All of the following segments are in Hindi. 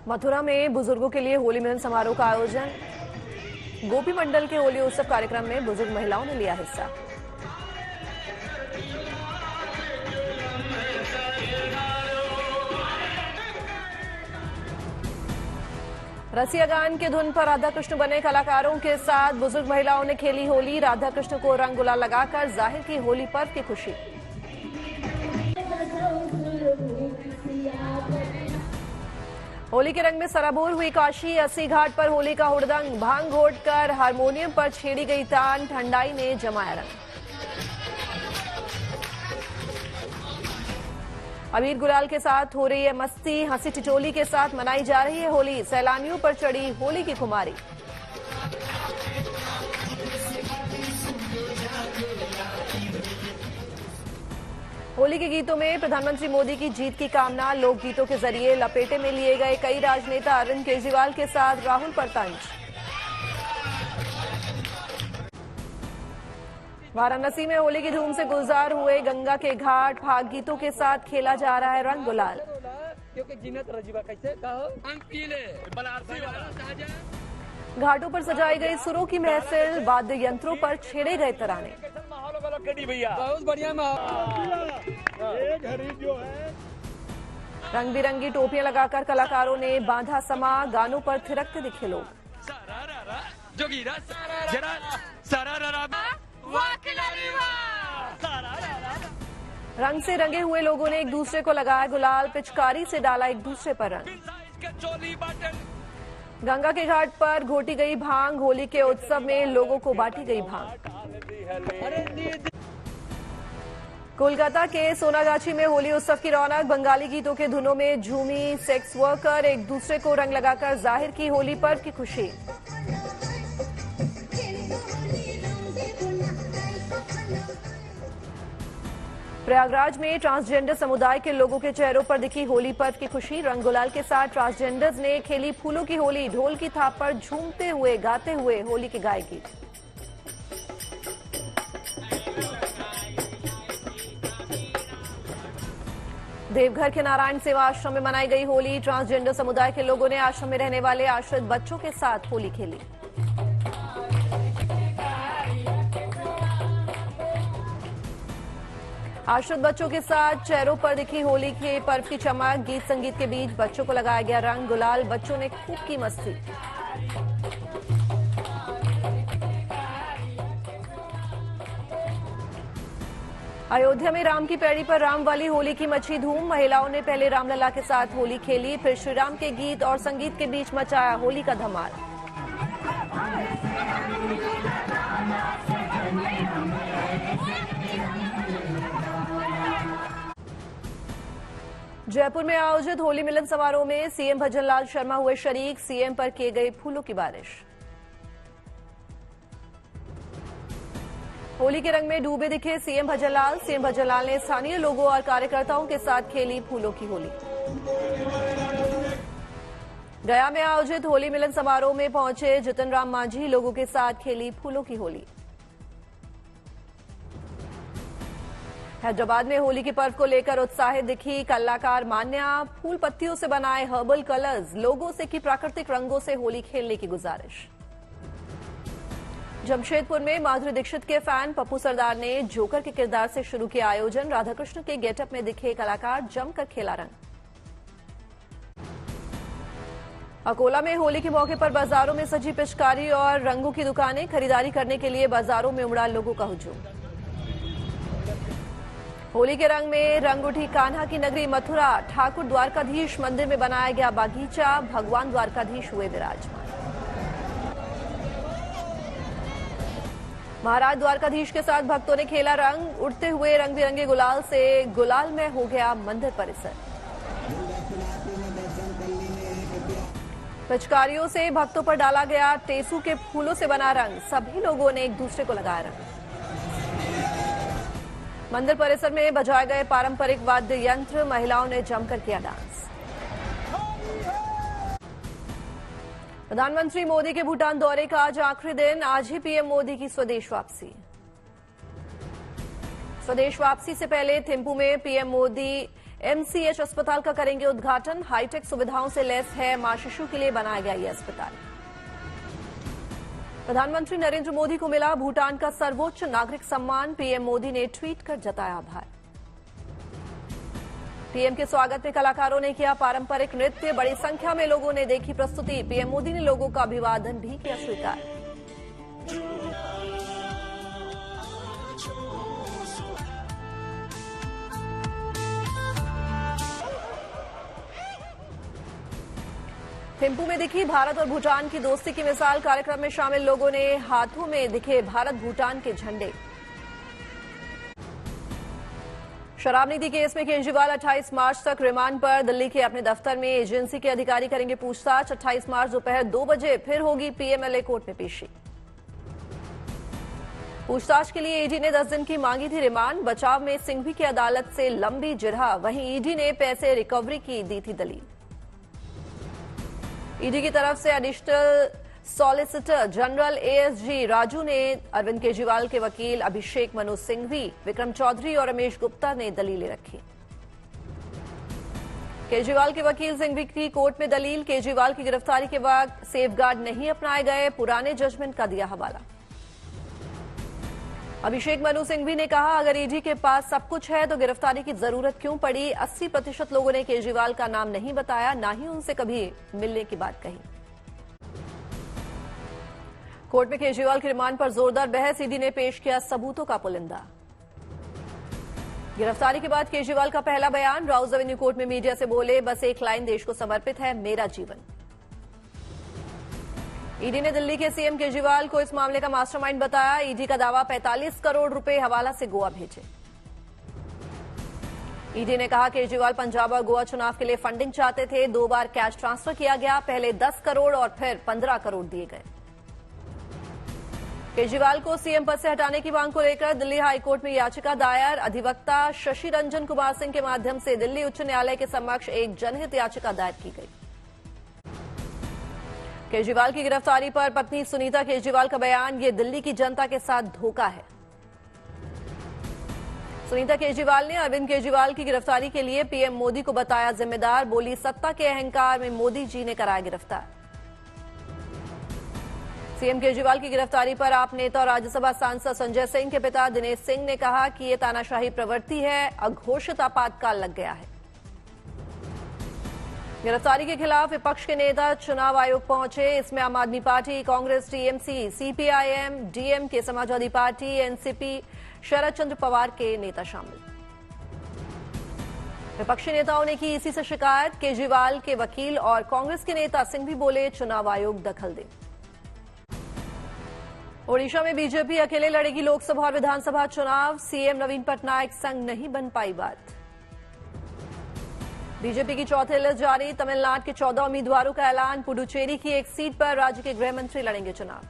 मथुरा में बुजुर्गों के लिए होली मिलन समारोह का आयोजन। गोपी मंडल के होली उत्सव कार्यक्रम में बुजुर्ग महिलाओं ने लिया हिस्सा। रसिया गान के धुन पर राधा कृष्ण बने कलाकारों के साथ बुजुर्ग महिलाओं ने खेली होली। राधा कृष्ण को रंग गुलाल लगाकर जाहिर की होली पर्व की खुशी। होली के रंग में सराबोर हुई काशी। अस्सी घाट पर होली का हुड़दंग। भांग घोटकर हारमोनियम पर छेड़ी गई तान। ठंडाई ने जमाया रंग। अबीर गुलाल के साथ हो रही है मस्ती। हंसी टिटोली के साथ मनाई जा रही है होली। सैलानियों पर चढ़ी होली की खुमारी। होली के गीतों में प्रधानमंत्री मोदी की जीत की कामना। लोकगीतों के जरिए लपेटे में लिए गए कई राजनेता। अरविंद केजरीवाल के साथ राहुल पर तंज। वाराणसी में होली की धूम से गुलजार हुए गंगा के घाट। फाग गीतों के साथ खेला जा रहा है रंग गुलाल। घाटों पर सजाई गई सुरों की महफिल। वाद्य यंत्रों पर छेड़े गए तराने। बहुत बढ़िया रंग बिरंगी टोपियां लगाकर कलाकारों ने बांधा समा। गानों पर थिरकते दिखे लोग। रंग से रंगे हुए लोगों ने एक दूसरे को लगाया गुलाल। पिचकारी से डाला एक दूसरे पर रंग। गंगा के घाट पर घोटी गई भांग। होली के उत्सव में लोगों को बांटी गई भांग। कोलकाता के सोनागाछी में होली उत्सव की रौनक। बंगाली गीतों के धुनों में झूमी सेक्स वर्कर। एक दूसरे को रंग लगाकर जाहिर की होली पर्व की खुशी। प्रयागराज में ट्रांसजेंडर समुदाय के लोगों के चेहरों पर दिखी होली पर्व की खुशी। रंग गुलाल के साथ ट्रांसजेंडर्स ने खेली फूलों की होली। ढोल की थाप पर झूमते हुए गाते हुए होली की गाए गीत। देवघर के नारायण सेवा आश्रम में मनाई गई होली। ट्रांसजेंडर समुदाय के लोगों ने आश्रम में रहने वाले आश्रित बच्चों के साथ होली खेली। आश्रित बच्चों के साथ चेहरों पर दिखी होली के पर्व की चमक। गीत संगीत के बीच बच्चों को लगाया गया रंग गुलाल। बच्चों ने खूब की मस्ती। अयोध्या में राम की पैड़ी पर राम वाली होली की मची धूम। महिलाओं ने पहले रामलला के साथ होली खेली। फिर श्रीराम के गीत और संगीत के बीच मचाया होली का धमाल। जयपुर में आयोजित होली मिलन समारोह में सीएम भजनलाल शर्मा हुए शरीक। सीएम पर किए गए फूलों की बारिश। होली के रंग में डूबे दिखे सीएम भजनलाल। सीएम भजनलाल ने स्थानीय लोगों और कार्यकर्ताओं के साथ खेली फूलों की होली। गया में आयोजित होली मिलन समारोह में पहुंचे जितन राम मांझी। लोगों के साथ खेली फूलों की होली। हैदराबाद में होली के पर्व को लेकर उत्साहित दिखी कलाकार मान्या। फूल पत्तियों से बनाए हर्बल कलर्स। लोगों से की प्राकृतिक रंगों से होली खेलने की गुजारिश। जमशेदपुर में माधुरी दीक्षित के फैन पप्पू सरदार ने जोकर के किरदार से शुरू किया आयोजन। राधाकृष्ण के गेटअप में दिखे कलाकार जमकर खेला रंग। अकोला में होली के मौके पर बाजारों में सजी पिचकारी और रंगों की दुकानें। खरीदारी करने के लिए बाजारों में उमड़ा लोगों का हुजूम। होली के रंग में रंग उठी कान्हा की नगरी मथुरा। ठाकुर द्वारकाधीश मंदिर में बनाया गया बागीचा। भगवान द्वारकाधीश हुए विराजमान। महाराज द्वारकाधीश के साथ भक्तों ने खेला रंग। उड़ते हुए रंग बिरंगे गुलाल से गुलाल में हो गया मंदिर परिसर। पिचकारियों से भक्तों पर डाला गया टेसू के फूलों से बना रंग। सभी लोगों ने एक दूसरे को लगाया रंग। मंदिर परिसर में बजाए गए पारंपरिक वाद्य यंत्र। महिलाओं ने जमकर किया डांस। प्रधानमंत्री मोदी के भूटान दौरे का आज आखिरी दिन। आज ही पीएम मोदी की स्वदेश वापसी। स्वदेश वापसी से पहले थिम्पू में पीएम मोदी MCH अस्पताल का करेंगे उद्घाटन। हाईटेक सुविधाओं से लैस है मां शिशु के लिए बनाया गया ये अस्पताल। प्रधानमंत्री नरेंद्र मोदी को मिला भूटान का सर्वोच्च नागरिक सम्मान। पीएम मोदी ने ट्वीट कर जताया आभार। पीएम के स्वागत में कलाकारों ने किया पारंपरिक नृत्य। बड़ी संख्या में लोगों ने देखी प्रस्तुति। पीएम मोदी ने लोगों का अभिवादन भी किया स्वीकार। थिम्पू में दिखी भारत और भूटान की दोस्ती की मिसाल। कार्यक्रम में शामिल लोगों ने हाथों में दिखे भारत भूटान के झंडे। शराब नीति केस में केजरीवाल 28 मार्च तक रिमांड पर। दिल्ली के अपने दफ्तर में एजेंसी के अधिकारी करेंगे पूछताछ। 28 मार्च दोपहर 2 बजे फिर होगी पीएमएलए कोर्ट में पेशी। पूछताछ के लिए ईडी ने 10 दिन की मांगी थी रिमांड। बचाव में सिंघवी की अदालत से लंबी जिरह। वहीं ईडी ने पैसे रिकवरी की दी थी दलील। ईडी की तरफ से additional solicitor general ASG Raju ने अरविंद केजरीवाल के वकील अभिषेक मनु सिंघवी, विक्रम चौधरी और रमेश गुप्ता ने दलीलें रखी। केजरीवाल के वकील सिंघवी की कोर्ट में दलील। केजरीवाल की गिरफ्तारी के वक्त सेफगार्ड नहीं अपनाए गए। पुराने जजमेंट का दिया हवाला। अभिषेक मनु सिंघवी ने कहा अगर ईडी के पास सब कुछ है तो गिरफ्तारी की जरूरत क्यों पड़ी। 80% लोगों ने केजरीवाल का नाम नहीं बताया, ना ही उनसे कभी मिलने की बात कही। कोर्ट में केजरीवाल के रिमांड पर जोरदार बहस। ईडी ने पेश किया सबूतों का पुलिंदा। गिरफ्तारी के बाद केजरीवाल का पहला बयान। राउज एवेन्यू कोर्ट में मीडिया से बोले बस एक लाइन देश को समर्पित है, मेरा जीवन। ईडी ने दिल्ली के सीएम केजरीवाल को इस मामले का मास्टरमाइंड बताया। ईडी का दावा 45 करोड़ रुपए हवाला से गोवा भेजे। ईडी ने कहा केजरीवाल पंजाब और गोवा चुनाव के लिए फंडिंग चाहते थे। 2 बार कैश ट्रांसफर किया गया। पहले 10 करोड़ और फिर 15 करोड़ दिए गए। केजरीवाल को सीएम पद से हटाने की मांग को लेकर दिल्ली हाईकोर्ट में याचिका दायर। अधिवक्ता शशि रंजन कुमार सिंह के माध्यम से दिल्ली उच्च न्यायालय के समक्ष एक जनहित याचिका दायर की गई। केजरीवाल की गिरफ्तारी पर पत्नी सुनीता केजरीवाल का बयान। ये दिल्ली की जनता के साथ धोखा है। सुनीता केजरीवाल ने अरविंद केजरीवाल की गिरफ्तारी के लिए पीएम मोदी को बताया जिम्मेदार। बोली सत्ता के अहंकार में मोदी जी ने कराया गिरफ्तार। सीएम केजरीवाल की गिरफ्तारी पर आप नेता और राज्यसभा सांसद संजय सिंह के पिता दिनेश सिंह ने कहा कि ये तानाशाही प्रवृत्ति है, अघोषित आपातकाल लग गया है। गिरफ्तारी के खिलाफ विपक्ष के नेता चुनाव आयोग पहुंचे। इसमें Aam Aadmi Party, Congress, TMC, CPIM, DMK, Samajwadi Party, NCP, Sharad Chandra Pawar के नेता शामिल। विपक्षी नेताओं ने की इसी से शिकायत। केजरीवाल के वकील और कांग्रेस के नेता सिंघवी बोले चुनाव आयोग दखल दे। ओडिशा में बीजेपी अकेले लड़ेगी लोकसभा और विधानसभा चुनाव। सीएम नवीन पटनायक संग नहीं बन पाई बात। बीजेपी की चौथी लिस्ट जारी। तमिलनाडु के 14 उम्मीदवारों का ऐलान। पुडुचेरी की एक सीट पर राज्य के गृह मंत्री लड़ेंगे चुनाव।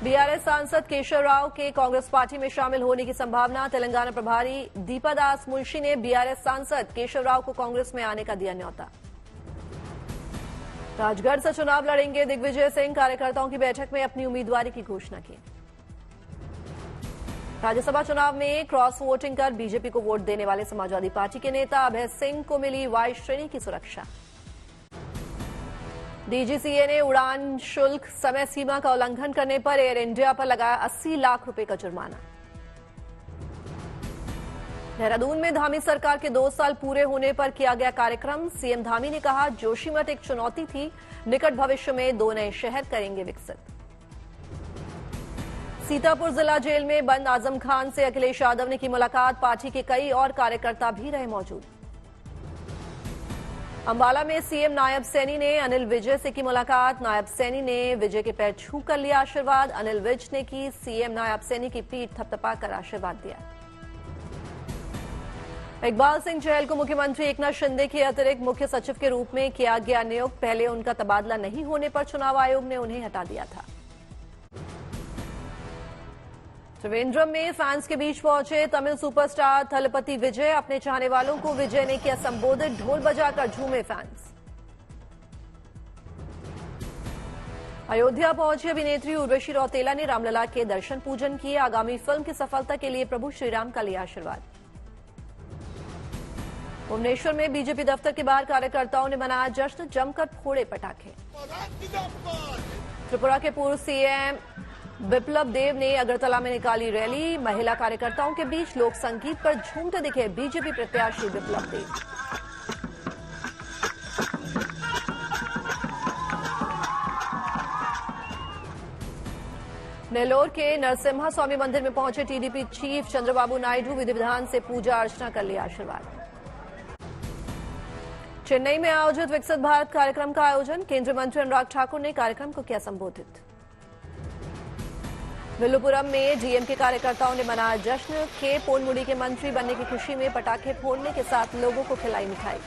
बीआरएस सांसद केशव राव के कांग्रेस पार्टी में शामिल होने की संभावना। तेलंगाना प्रभारी दीपादास मुंशी ने बीआरएस सांसद केशव राव को कांग्रेस में आने का दिया न्यौता। राजगढ़ से चुनाव लड़ेंगे दिग्विजय सिंह। कार्यकर्ताओं की बैठक में अपनी उम्मीदवारी की घोषणा की। राज्यसभा चुनाव में क्रॉस वोटिंग कर बीजेपी को वोट देने वाले समाजवादी पार्टी के नेता अभय सिंह को मिली वाई श्रेणी की सुरक्षा। डीजीसीए ने उड़ान शुल्क समय सीमा का उल्लंघन करने पर एयर इंडिया पर लगाया 80 लाख रुपए का जुर्माना। देहरादून में धामी सरकार के 2 साल पूरे होने पर किया गया कार्यक्रम। सीएम धामी ने कहा जोशीमठ एक चुनौती थी, निकट भविष्य में 2 नए शहर करेंगे विकसित। सीतापुर जिला जेल में बंद आजम खान से अखिलेश यादव ने की मुलाकात। पार्टी के कई और कार्यकर्ता भी रहे मौजूद। अंबाला में सीएम नायब सैनी ने अनिल विज से की मुलाकात। नायब सैनी ने विजय के पैर छू कर लिया आशीर्वाद। अनिल विज ने की सीएम नायब सैनी की पीठ थपथपाकर आशीर्वाद दिया। इकबाल सिंह चहल को मुख्यमंत्री एकनाथ शिंदे के अतिरिक्त मुख्य सचिव के रूप में किया गया नियुक्त। पहले उनका तबादला नहीं होने पर चुनाव आयोग ने उन्हें हटा दिया था। त्रिवेंद्रम में फैंस के बीच पहुंचे तमिल सुपरस्टार थलपति विजय। अपने चाहने वालों को विजय ने किया संबोधित। ढोल बजाकर झूमे फैंस। अयोध्या पहुंची अभिनेत्री उर्वशी रौतेला ने रामलला के दर्शन पूजन किए। आगामी फिल्म की सफलता के लिए प्रभु श्रीराम का लिया आशीर्वाद। भुवनेश्वर में बीजेपी दफ्तर के बाहर कार्यकर्ताओं ने मनाया जश्न, जमकर फोड़े पटाखे। त्रिपुरा के पूर्व सीएम बिप्लब देव ने अगरतला में निकाली रैली। महिला कार्यकर्ताओं के बीच लोक संगीत पर झूमते दिखे बीजेपी प्रत्याशी बिप्लब देव। नेल्लोर के नरसिम्हा स्वामी मंदिर में पहुंचे टीडीपी चीफ चंद्रबाबू नायडू, विधि विधान से पूजा अर्चना कर लिया आशीर्वाद। चेन्नई में आयोजित विकसित भारत कार्यक्रम का आयोजन, केंद्रीय मंत्री अनुराग ठाकुर ने कार्यक्रम को किया संबोधित। विल्लुपुरम में डीएम के कार्यकर्ताओं ने मनाया जश्न, के पोनमुड़ी के मंत्री बनने की खुशी में पटाखे फोड़ने के साथ लोगों को खिलाई मिठाई।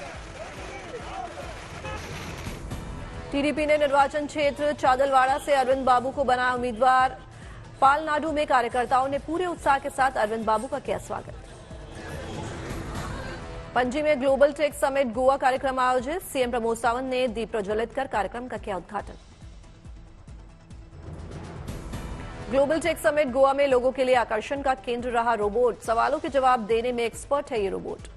टीडीपी ने निर्वाचन क्षेत्र चादलवाड़ा से अरविंद बाबू को बनाया उम्मीदवार। पालनाडु में कार्यकर्ताओं ने पूरे उत्साह के साथ अरविंद बाबू का किया स्वागत। पणजी में ग्लोबल टेक समिट गोवा कार्यक्रम आयोजित, सीएम प्रमोद सावंत ने दीप प्रज्वलित कर कार्यक्रम का किया उद्घाटन। ग्लोबल टेक समिट गोवा में लोगों के लिए आकर्षण का केंद्र रहा रोबोट, सवालों के जवाब देने में एक्सपर्ट है ये रोबोट।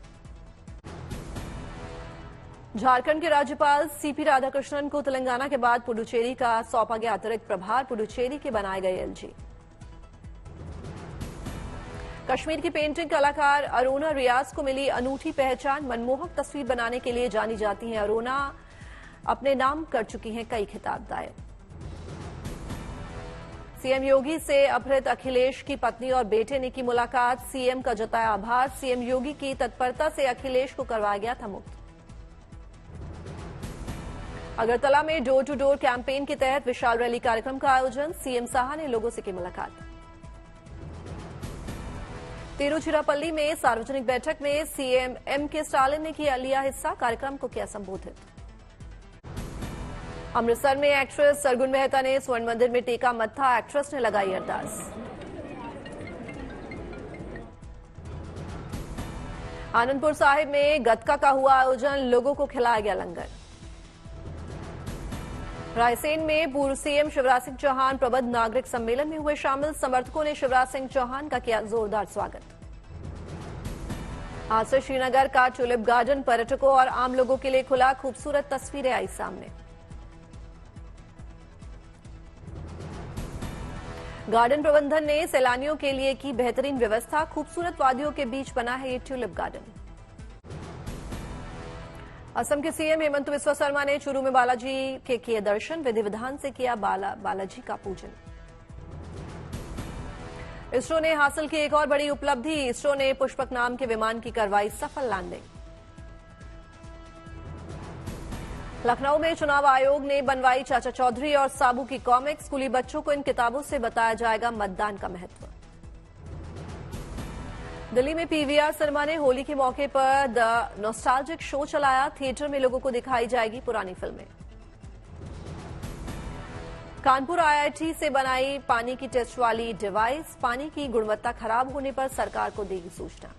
झारखंड के राज्यपाल सीपी राधाकृष्णन को तेलंगाना के बाद पुडुचेरी का सौंपा गया अतिरिक्त प्रभार, पुडुचेरी के बनाए गए एलजी। कश्मीर की पेंटिंग कलाकार अरोना रियाज को मिली अनूठी पहचान, मनमोहक तस्वीर बनाने के लिए जानी जाती हैं अरोना, अपने नाम कर चुकी हैं कई खिताब दायर। सीएम योगी से अपहृत अखिलेश की पत्नी और बेटे ने की मुलाकात, सीएम का जताया आभार। सीएम योगी की तत्परता से अखिलेश को करवाया गया था मुक्त। अगरतला में डोर टू डोर कैंपेन के तहत विशाल रैली कार्यक्रम का आयोजन, सीएम साहा ने लोगों से की मुलाकात। तिरुचिरापल्ली में सार्वजनिक बैठक में सीएम एमके स्टालिन ने लिया हिस्सा, कार्यक्रम को किया संबोधित। अमृतसर में एक्ट्रेस सरगुन मेहता ने स्वर्ण मंदिर में टेका मत्था, एक्ट्रेस ने लगाई अरदास। आनंदपुर साहिब में गतका का हुआ आयोजन, लोगों को खिलाया गया लंगर। रायसेन में पूर्व सीएम शिवराज सिंह चौहान प्रबुद्ध नागरिक सम्मेलन में हुए शामिल, समर्थकों ने शिवराज सिंह चौहान का किया जोरदार स्वागत। आज से श्रीनगर का ट्यूलिप गार्डन पर्यटकों और आम लोगों के लिए खुला, खूबसूरत तस्वीरें आई सामने। गार्डन प्रबंधन ने सैलानियों के लिए की बेहतरीन व्यवस्था, खूबसूरत वादियों के बीच बना है ये ट्यूलिप गार्डन। असम के सीएम हेमंत बिस्वा शर्मा ने चूरू में बालाजी के किए दर्शन, विधि विधान से किया बालाजी का पूजन। इसरो ने हासिल की एक और बड़ी उपलब्धि, इसरो ने पुष्पक नाम के विमान की करवाई सफल लैंडिंग। लखनऊ में चुनाव आयोग ने बनवाई चाचा चौधरी और साबू की कॉमिक्स, स्कूली बच्चों को इन किताबों से बताया जाएगा मतदान का महत्व। दिल्ली में पीवीआर सिनेमा ने होली के मौके पर द नॉस्टैल्जिक शो चलाया, थिएटर में लोगों को दिखाई जाएगी पुरानी फिल्में। कानपुर आईआईटी से बनाई पानी की टेस्ट वाली डिवाइस, पानी की गुणवत्ता खराब होने पर सरकार को देगी सूचना।